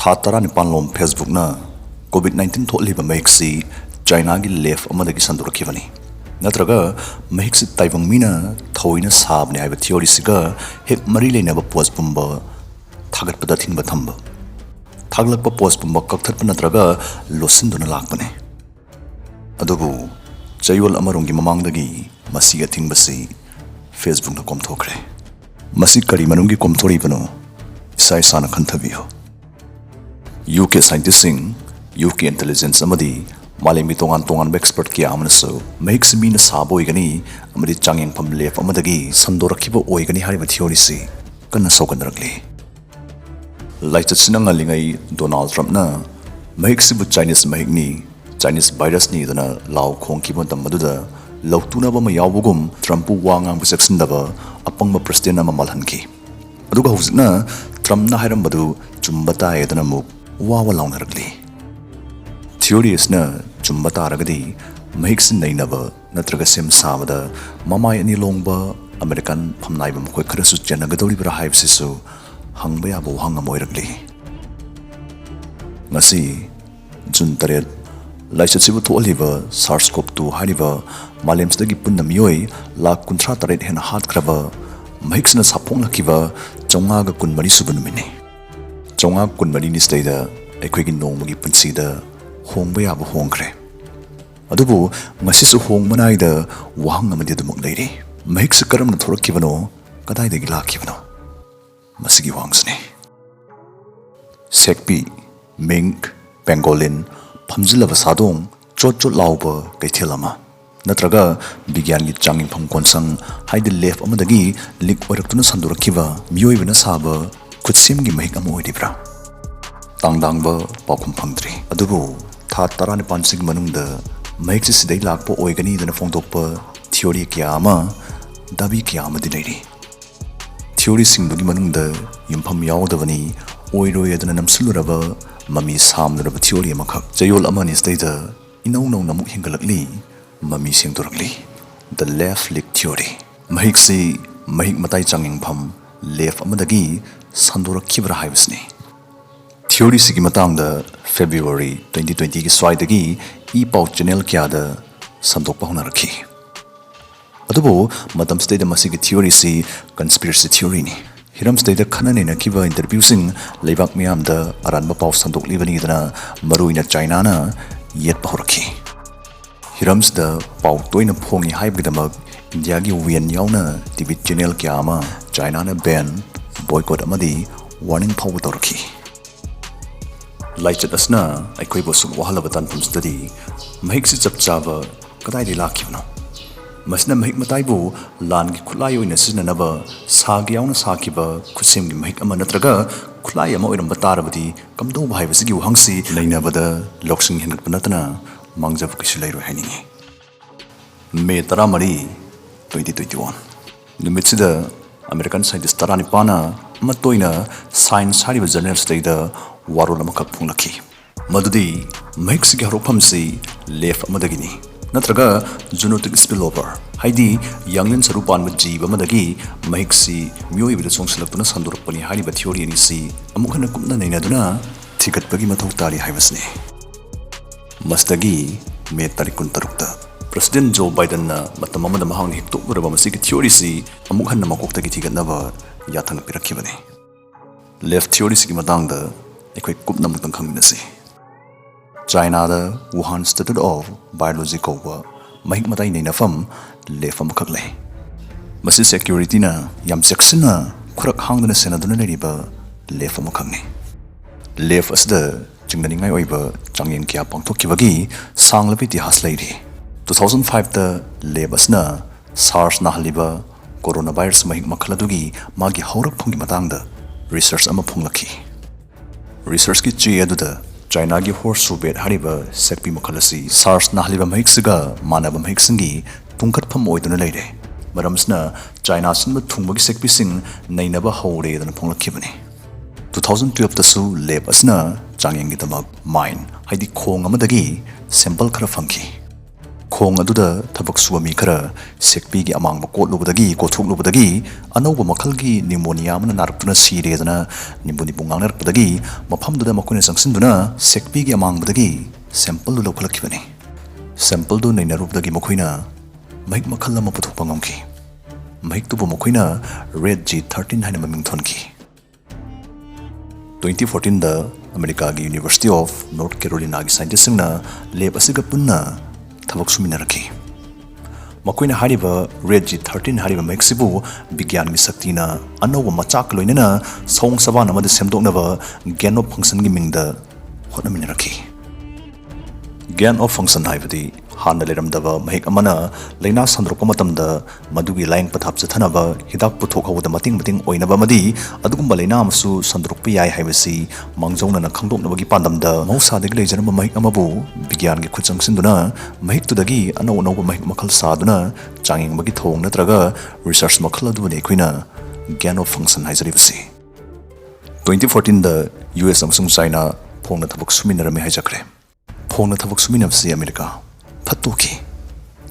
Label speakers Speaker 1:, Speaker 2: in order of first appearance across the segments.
Speaker 1: Tatara Nipanlom Facebook na COVID-19 thotliba Mahik si China gi left amadagi sandorakibani. Natraga Mahik si taibang mina Thouwoina sabne haiba theory siga hek mari leinaba post bumba thagatpada thingba thamba. Thaglakpa post bumba kakthatpa natraga losinduna lakpane. Adubu chayol amaronggi mamangdagi masiga thingbasi Facebook na komthokre. Masi kari manunggi komthoribano isai sana kanthabiyo. UK scientists sing UK intelligence amadi malemi tongan expert kya amanaso Mahik si mina sabo igani amadi changyang pham left amadagi sandorakhiba oigani hariba theory si kanna sokanrakli. Laichat sinang alingai Donald Trump na Mahik si bu Chinese Mahik ni Chinese virus ni dana law khongkibon tamaduda lautuna ba mayawbugum Trump wangang bu seksindaba apangma president ama malhanki. Aduga huzna Trump na hairambadu chumbata edana muk wawa launaragli. Theory is na chumbata aragadi Mahik si nainaba natraga sem sabada mamay ani longba American phamnaiba mkoi kharasu chanagadori bra haibsisu hangba yabo hangamoiragli. Ngasi June 3 Laichatsibu tholiba SARS-CoV-2 hariba malemsdagi punna miyoi lak kunthra taret hen hat kraba Mahik sina sapong lakiba chonga ga kunmari subunumini. Chonga kunmari ni staida ekwegi nongmagi punsida hongba yabo hongkre. Adubu ngasisu hongmanaida wahang amadi adumuk leiri. Mahik si karamna thorakibano kadaidagi lakibano. Masigi wangsni. Sekpi, mink, pangolin, pamjilaba sadong chot lauba kaithelama. Natraga bigyan gi changing phamkonsang haide left amadagi lik oiraktuna sandurakiba miyoibana saba kutsim gi Mahik amo oidibra. Tangdangba pakhum phangdri. Adubu tha 19 sig manungda Mahik si sidai lakpo oigani dana phongdokpa theory kya ama dabi kya ama dileiri. Theory singdugi manungda yumpham yawdabani oiroi adana namsuluraba mami samnuraba theory amakak chayol amani staida inau namuk hingalakli mami singdurakli. The left leg theory. Mahik si Mahik matai changing pham left amadagi sandorakhibra haibsni. Theory sigi matangda February 2020 gi swaidagi e-pau channel kyada sandokpa honarakhi. Adubo matam staida masigi theory si conspiracy theory ni. Hiram staida khananena kiba interview sing leibak miyamda aranba pau sandoklibani dana maruina China na yetpa horakhi. Hirams da pau toina phongi haibgidamak India gi wian yauna TV channel kya ama China na ban boycott amadi warning pau doraki. Laichat asna aikoi bosuk wahalaba tanpum study Mahik si chapchaba kadai di lakibno. Masna Mahik mataibu Langi Khutlai Amara sagi yauna sakiba khusim gi Mahik ama natraga khulai ama oiramba tarabadi kamdo bhaibasigi wahangsi leinabada loksing hengat panatana mangjab kisilairo haningi. May 13 2021 numitsida American scientist taranipana matoina science hariba journal staida warol amakak phunglaki. Madudi Mahik si harofamsi left amadagini natraga zoonotic spillover haidi yanglin sarupan jiba amadagi Mahik si miyoibida songsilakpuna sandorakpani hariba theory ani si amukhana kumna nainaduna thigatpagi mathau tari haibasni. Mastagi May 36 President Joe Biden na matamamada mahang hiktukburaba masigi theory si amukhanna makoktagi thigatnaba yathang pirakhibani. Left theory si matangda ekhoi kupna mutang khangminasi. China da Wuhan Institute of Biology kowa Mahik matai neinafam left amakak lei. Masi security na yam seksina khurak hangdana senaduna leriba left amakakni. Left asda chingdaningai oiba changyeng kya pangthokibagi sanglabi tihas leiri. 2005 da lebasna SARS na haliba coronavirus Mahik makhaladugi magi haurak phonggi matangda research ama phonglakhi. Research ki chi aduda China gi horseshoe bat hariba sekpi makhalasi SARS na haliba Mahik siga manaba Mahik singi tungkhat pham oiduna leire. Maramsna China sinba thungbagi sekpi sing nainaba haure dana phonglakhibani. 2012 dasu lab asna changyeng gi tamak mine haidi khong amadagi sample khara phangki. khong aduda thabak suami khara sekpi gi amang ba kot lubadagi kothuk lubadagi anauba makhal gi pneumonia man narptuna sire dana nimbuni bungang narpdagi mafam duda makoina sangsinduna sekpi gi amang badagi sample lu lokhalakibani sample du naina rupdagi makoina mahik makhal ma puthok pangamki mahik tu bo makoina red G13 haina maming thonki 2014 da America gi University of North Carolina gi scientists na lab asiga punna thabak suminaraki makoina hariba red G13 hariba maxibu bigyan gi saktina anoba machak loinena song saban amada semdoknaba gain of function gi mingda hotnaminaraki gain of function haibadi hanna leramdaba mahik amana leina sandrokpa matamda madugi laing pathap chathanaba hidak puthok hawda mating oinaba madi adugumba leina amsu sandrokpa yai haibasi mangjongna na khangdoknabagi pandamda mausadagi leijanaba mahik amabu bigyan gi khuchang sinduna mahik tudagi anau anauba mahik makhal saduna changing bagi thong natraga research makhal adu ne kuina gain of function haizaribasi 2014 da US amsung China phongna thabak suminarami haijakre phongna thabak suminabsi America Patuki.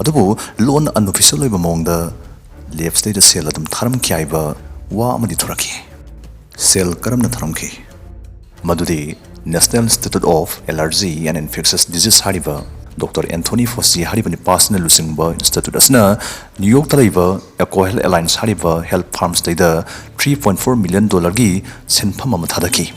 Speaker 1: Adubu loan unofficial labor among the left state sale at Taram Kiaiba, Wa Madituraki. Sale Karamna Taramki. Madudi, National Institute of Allergy and Infectious Disease Hariba, Dr. Anthony Fossi Haribani Personal Lusingba Institute Asna, New York Taliba, Eco Health Alliance Hariba Health Farms Data, $3.4 million gi, Senpama Matadaki.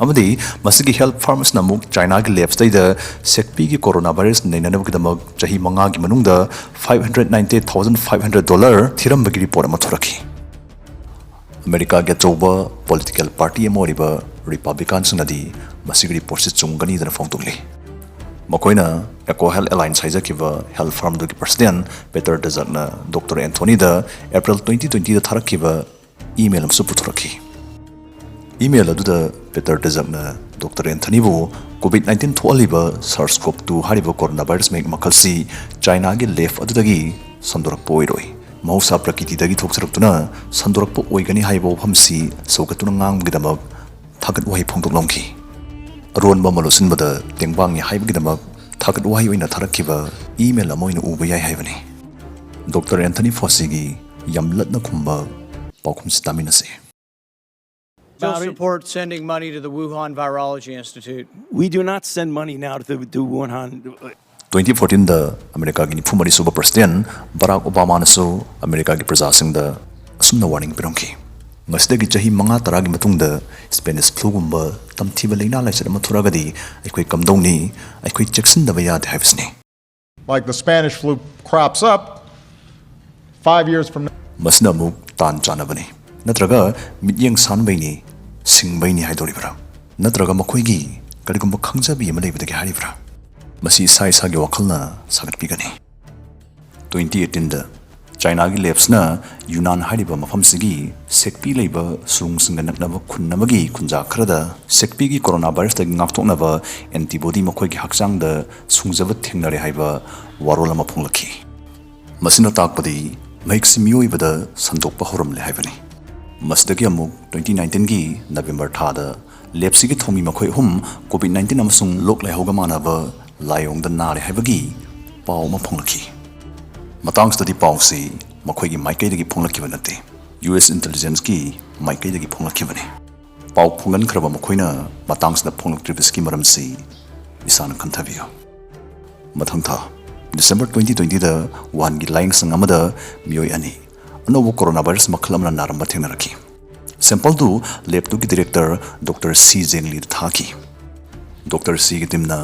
Speaker 1: Amadi masigi health farmers namuk China gi labs da sekpi gi coronavirus nainanab gi damak chahi manga gi manungda $590,500 thiram bagi report ama thoraki America ge choba political party amoriba Republican sunadi masigi report se chungani dana phongtokli makoina Eco Health Alliance haijakiba health farm do gi president Peter Dezakna Dr. Anthony da April 2020 da tharakiba email am su puthoraki email aduda Peter Dezakna Dr. Anthony bu COVID-19 thualiba SARS-CoV-2 hariba coronavirus mek makalsi China gi left adudagi sandorak poiroi mausa prakriti dagi thoksaruktuna sandorak po oigani haibo phamsi sokatuna ngang gidamak thagat wahi phongdok lomki aron ba malosin bada tengbang ni haiba gidamak thagat wahi oina tharakiba email amoina uba yai haibani Dr. Anthony Fauci gi yamlatna khumba paukhum staminase
Speaker 2: support sending money to the Wuhan Virology Institute.
Speaker 3: We do not send money now to Wuhan.
Speaker 1: 2014 da America gi phumari suba president Barack Obama naso America gi praja sing da asumna warning pirongki ngasdagi chahi manga taragi matungda Spanish flu gumba tamthiba leina laisad ma thuragadi aikoi kamdongni aikoi jackson da bayad havesni
Speaker 4: like the Spanish flu crops up 5 years from now
Speaker 1: masna mu tan chanabani natraga midyang sanbaini singbaini haidoribra natraga makoigi karigumba khangjabi ama leibadagi haribra masi sai sagi wakhalna sagat pigani 2018 da China gi labs na Yunnan hariba mafam sigi sekpi leiba sung singa naknaba khunnamagi khunja khrada sekpi gi coronavirus da ngakthoknaba antibody makoi gi hakchang da sungjaba thengnare haiba warolama phonglaki masina takpadi mahik simioi bada sandokpa horamle haibani masdagi amuk 2019 gi November thada lepsi gi thomi makhoi hum COVID-19 amasung lok laihoga manaba layong da nare haibagi paw ma phonglaki matang study policy makhoi gi maikai dagi phonglaki banate US intelligence gi maikai dagi phonglaki bane paw phungan khraba makhoina matang sna phonglaktrivis ki maramsi isana kanthabiyo mathang tha December 2020 da wan gi lying sangamada mioi ani anobu coronavirus makhalamna naramba thenaraki sample du lab du gi director Dr. C Zengli thaki Dr. C gi timna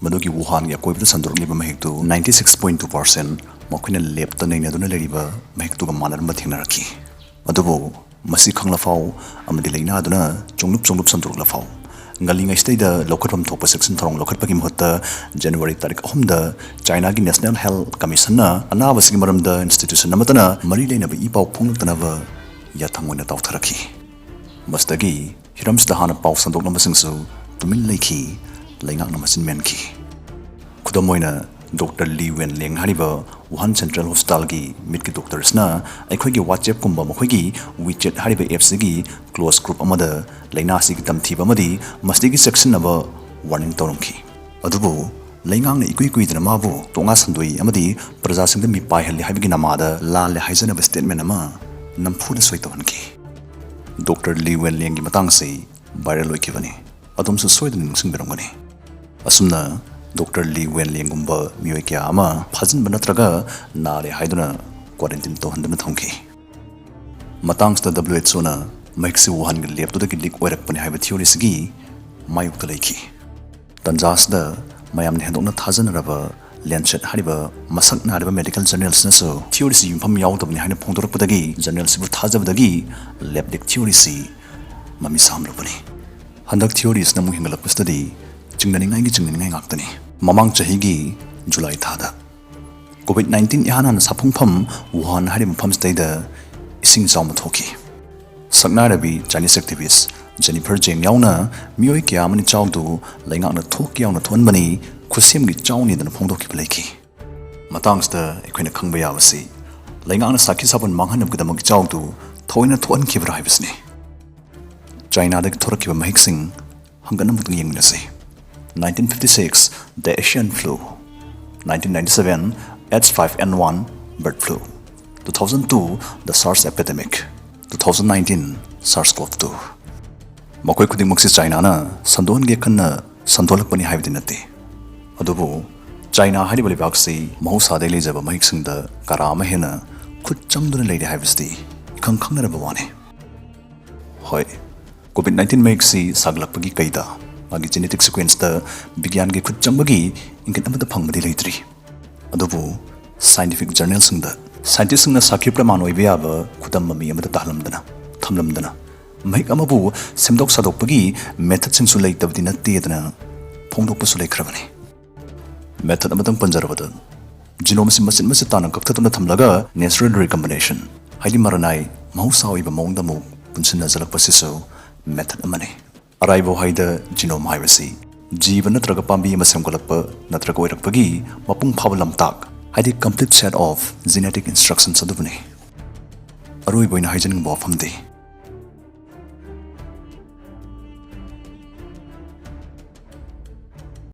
Speaker 1: madugi Wuhan ya koibda sandor liba mahik tu 96.2% makhina lab ta nei naduna leriba mahik tu ga manaramba thenaraki adubu masi khangla fau amadi leina aduna chunglup sandor la fau ngalinga state da lokhatam thopa section tharong lokhatpagi mohta January tarik 3 da China gi National Health Commission na anabasigi maramda institution namatana mari leina bi pau phungtana ba yathangona tawtharaki mastagi hirams da hana pau sandok namasingsu tumin leiki leingak namasin menki khudamoina Dr. Lee Wen Leng hariba Wuhan Central Hospital gi mitki doctors na aikhoi gi WhatsApp kumba makhoi gi WeChat hariba apps gi close group amada laina si gi tamthiba amadi masti gi section aba warning torongki adubu ꯂꯩꯉꯥꯛꯅ ꯏꯀꯨꯏ ꯀꯨꯏꯗꯅ ꯃꯥꯕꯨ ꯇꯣꯉꯥ ꯁꯟꯗꯣꯏ ꯑꯃꯗꯤ ꯄ꯭ꯔꯖꯥꯁꯤꯡꯗ ꯃꯤ ꯄꯥꯏꯍꯜꯂꯤ ꯍꯥꯏꯕꯒꯤ ꯅꯃꯥꯗ ꯂꯥꯜꯂꯦ ꯍꯥꯏꯖꯅꯕ statement ꯑꯃ ꯅꯝꯐꯨꯗ ꯁꯣꯏ ꯇꯧꯍꯟꯈꯤ ꯗꯣꯛꯇꯔ ꯂꯤ ꯋꯦꯟꯂꯦꯡꯒꯤ ꯃꯇꯥꯡꯁꯤ ꯚꯥꯏꯔꯦꯜ ꯑꯣꯏꯈꯤꯕꯅꯤ ꯑꯗꯣꯝꯁꯨ ꯁꯣꯏꯗꯅ ꯅꯤꯡꯁꯤꯡꯕꯤꯔꯝꯒꯅꯤ ꯑꯁꯨꯝꯅ ꯗꯣꯛꯇꯔ ꯂꯤ ꯋꯦꯟꯂꯦꯡꯒꯨꯝꯕ ꯃꯤꯑꯣꯏ ꯀꯌꯥ ꯑꯃ ꯐꯥꯖꯤꯟꯕ ꯅꯠꯇ꯭ꯔꯒ ꯅꯥꯔꯦ ꯍꯥꯏꯗꯨꯅ ꯀ꯭ꯋꯥꯔꯦꯟꯇꯤꯟ ꯇꯧꯍꯟꯗꯨꯅ ꯊꯝꯈꯤ ꯃꯇꯥꯡꯁꯤꯗ WHOꯅ ꯃꯍꯤꯛꯁꯤ ꯋꯨꯍꯥꯟꯒꯤ ꯂꯦꯞꯇꯨꯗꯒꯤ ꯂꯤꯛ ꯑꯣꯏꯔꯛꯄꯅꯤ ꯍꯥꯏꯕ ꯊꯤꯑꯣꯔꯤꯁꯤꯒꯤ ꯃꯥꯌꯣꯛꯇ ꯂꯩꯈꯤ ꯇꯟꯖꯥꯁꯤꯗ ꯃꯌꯥꯝꯅ ꯍꯦꯟꯗꯣꯛꯅ ꯊꯥꯖꯅꯔꯕ ꯂꯦꯟꯁꯦꯠ ꯍꯥꯏꯔꯤꯕ ꯃꯁꯛ ꯅꯥꯏꯔꯕ ꯃꯦꯗꯤꯀꯦꯜ ꯖꯔꯅꯦꯜꯁꯤꯅꯁꯨ ꯊꯤꯑꯣꯔꯤꯁꯤ ꯌꯨꯝꯐꯝ ꯌꯥꯎꯗꯕꯅꯤ ꯍꯥꯏꯅ ꯐꯣꯡꯗꯣꯔꯛꯄꯗꯒꯤ ꯖꯔꯅꯦꯜꯁꯤꯕꯨ ꯊꯥꯖꯕꯗꯒꯤ ꯂꯦꯞ ꯂꯤꯛ ꯊꯤꯑꯣꯔꯤꯁꯤ ꯃꯃꯤ ꯁꯥꯝꯂꯨꯕꯅꯤ ꯍꯟꯗꯛ ꯊꯤꯑꯣꯔꯤꯁꯤꯅ ꯑꯃꯨꯛ ꯍꯦꯟꯒꯠꯂꯛꯄꯁꯤꯗꯗꯤ ꯆꯤꯡꯅꯅꯤꯡꯉꯥꯏ ꯉꯥꯛꯇꯅꯤ ꯃꯃꯥꯡ ꯆꯍꯤꯒꯤ ꯖꯨꯂꯥꯏ ꯊꯥꯗ COVID-19 ꯏꯍꯥꯟ ꯍꯥꯟꯅ ꯁꯥꯐꯨꯡꯐꯝ ꯋꯨꯍꯥꯟ ꯍꯥꯏꯔꯤꯕ ꯃꯐꯝꯁꯤꯗꯩꯗ ꯏꯁꯤꯡ ꯆꯥꯎꯅ ꯊꯣꯛꯈꯤ ꯁꯛꯅꯥꯏꯔꯕꯤ ꯆꯥꯏꯅꯤꯁ ꯑꯦꯛꯇꯤꯚꯤꯁ ꯖꯦꯅꯤꯐꯔ ꯖꯦꯡ ꯌꯥꯎꯅ ꯃꯤꯑꯣꯏ ꯀꯌꯥ ꯑꯃꯅ ꯆꯥꯎꯗꯨ ꯂꯩꯉꯥꯛꯅ ꯊꯣꯛꯀ ꯌꯥꯎꯅ ꯊꯣꯛꯍꯟꯕꯅꯤ ꯈꯨꯠꯁꯦꯝꯒꯤ ꯆꯥꯎꯅꯤꯗꯅ ꯐꯣꯡꯗꯣꯛꯈꯤꯕ ꯂꯩꯈꯤ ꯃꯇꯥꯡꯁꯤꯗ ꯑꯩꯈꯣꯏꯅ ꯈꯪꯕ ꯌꯥꯕꯁꯤ ꯂꯩꯉꯥꯛꯅ ꯁꯥꯈꯤ ꯁꯥꯕꯟ ꯃꯥꯡꯍꯟꯅꯕꯒꯤꯗꯃꯛ ꯆꯥꯎꯗꯨ ꯊꯑꯣꯏꯅ ꯊꯣꯛꯍꯟꯈꯤꯕ꯭ꯔꯥ ꯍꯥꯏꯕꯁꯤꯅꯤ ꯆꯥꯏꯅꯥꯗꯒꯤ ꯊꯣꯔꯛꯈꯤꯕ ꯃꯍꯤꯛꯁꯤꯡ ꯍꯪꯒꯠ ꯑꯃꯨꯛꯇꯪ ꯌꯦꯡꯃꯤꯟꯅꯁꯤ 1956 The Asian Flu 1997 H5N1 Bird Flu 2002 The SARS Epidemic 2019 SARS-CoV-2 ꯃꯈꯣꯏ ꯈꯨꯗꯤꯡꯃꯛꯁꯤ ꯆꯥꯏꯅꯥꯅ ꯁꯟꯗꯣꯛꯍꯟꯒꯦ ꯈꯟꯅ ꯁꯟꯗꯣꯛꯂꯛꯄꯅꯤ ꯍꯥꯏꯕꯗꯤ ꯅꯠꯇꯦ ꯑꯗꯨꯕꯨ ꯆꯥꯏꯅꯥ ꯍꯥꯏꯔꯤꯕ ꯂꯩꯕꯥꯛꯁꯤ ꯃꯍꯧꯁꯥꯗꯒꯤ ꯂꯩꯖꯕ ꯃꯍꯤꯛꯁꯤꯡꯗ ꯀꯔꯥ ꯑꯃ ꯍꯦꯟꯅ ꯈꯨꯠ ꯆꯪꯗꯨꯅ ꯂꯩꯔꯦ ꯍꯥꯏꯕꯁꯤꯗꯤ ꯏꯈꯪ ꯈꯪꯅꯔꯕ ꯋꯥꯅꯤ ꯍꯣꯏ COVID-19 ꯃꯍꯤꯛꯁꯤ ꯁꯥꯒꯠꯂꯛꯄꯒꯤ ꯀꯩꯗ ꯃꯥꯒꯤ ꯖꯦꯅꯦꯇꯤꯛ ꯁꯤꯀ꯭ꯋꯦꯟꯁꯇ ꯕꯤꯒ꯭ꯌꯥꯟꯒꯤ ꯈꯨꯠ ꯆꯪꯕꯒꯤ ꯏꯪꯒꯤꯠ ꯑꯃꯠꯇ ꯐꯪꯕꯗꯤ ꯂꯩꯇ꯭ꯔꯤ ꯑꯗꯨꯕꯨ ꯁꯥꯏꯟꯇꯤꯐꯤꯛ ꯖꯔꯅꯦꯜꯁꯤꯡꯗ ꯁꯥꯏꯟꯇꯤꯁꯁꯤꯡꯅ ꯁꯥꯈꯤ ꯄ꯭ꯔꯃꯥꯟ ꯑꯣꯏꯕ ꯌꯥꯕ ꯈꯨꯗꯝ ꯃꯃꯤ ꯑꯃꯗ ꯊꯝꯂꯝꯗꯅ ꯃꯍꯤꯛ ꯑꯃꯕꯨ ꯁꯦꯝꯗꯣꯛ ꯁꯥꯗꯣꯛꯄꯒꯤ ꯃꯦꯊꯠꯁꯤꯡꯁꯨ ꯂꯩꯇꯕꯗꯤ ꯅꯠꯇꯦꯗꯅ ꯐꯣꯡꯗꯣꯛꯄꯁꯨ ꯂꯩꯈ꯭ꯔꯕꯅꯤ ꯃꯦꯊꯠ ꯑꯃꯇꯪ ꯄꯟꯖꯔꯕꯗ ꯖꯤꯅꯣꯝꯁꯤ ꯃꯆꯤꯠ ꯃꯆꯤꯠ ꯇꯥꯅ ꯀꯛꯊꯗꯨꯅ ꯊꯝꯂꯒ ꯅꯦꯆꯔꯦꯜ ꯔꯤꯀꯝꯕꯤꯅꯦꯁꯟ ꯍꯥꯏꯗꯤ ꯃꯔꯅꯥꯏ ꯃꯍꯧꯁꯥ ꯑꯣꯏꯕ ꯃꯑꯣꯡꯗ ꯑꯃꯨꯛ ꯄꯨꯟꯁꯤꯟꯅꯖꯜꯂꯛꯄꯁꯤꯁꯨ ꯃꯦꯊꯠ ꯑꯃꯅꯤ ꯑꯔꯥꯏꯕꯧꯍꯩꯗ ꯖꯤꯅꯣꯝ ꯍꯥꯏꯕꯁꯤ ꯖꯤꯕ ꯅꯠꯇ꯭ꯔꯒ ꯄꯥꯝꯕꯤ ꯑꯃ ꯁꯦꯝꯒꯠꯂꯛꯄ ꯅꯠꯇ꯭ꯔꯒ ꯑꯣꯏꯔꯛꯄꯒꯤ ꯃꯄꯨꯡ ꯐꯥꯕ ꯂꯝꯇꯥꯛ ꯍꯥꯏꯗꯤ ꯀꯝꯄ꯭ꯂꯤꯠ ꯁꯦꯠ ꯑꯣꯐ ꯖꯤꯅꯦꯇꯤꯛ ꯏꯟꯁꯇ꯭ꯔꯛꯁꯟꯁ ꯑꯗꯨꯕꯨꯅꯤ ꯑꯔꯣꯏꯕ ꯑꯣꯏꯅ ꯍꯥꯏꯖꯅꯤꯡꯕ ꯋꯥꯐꯝꯗꯤ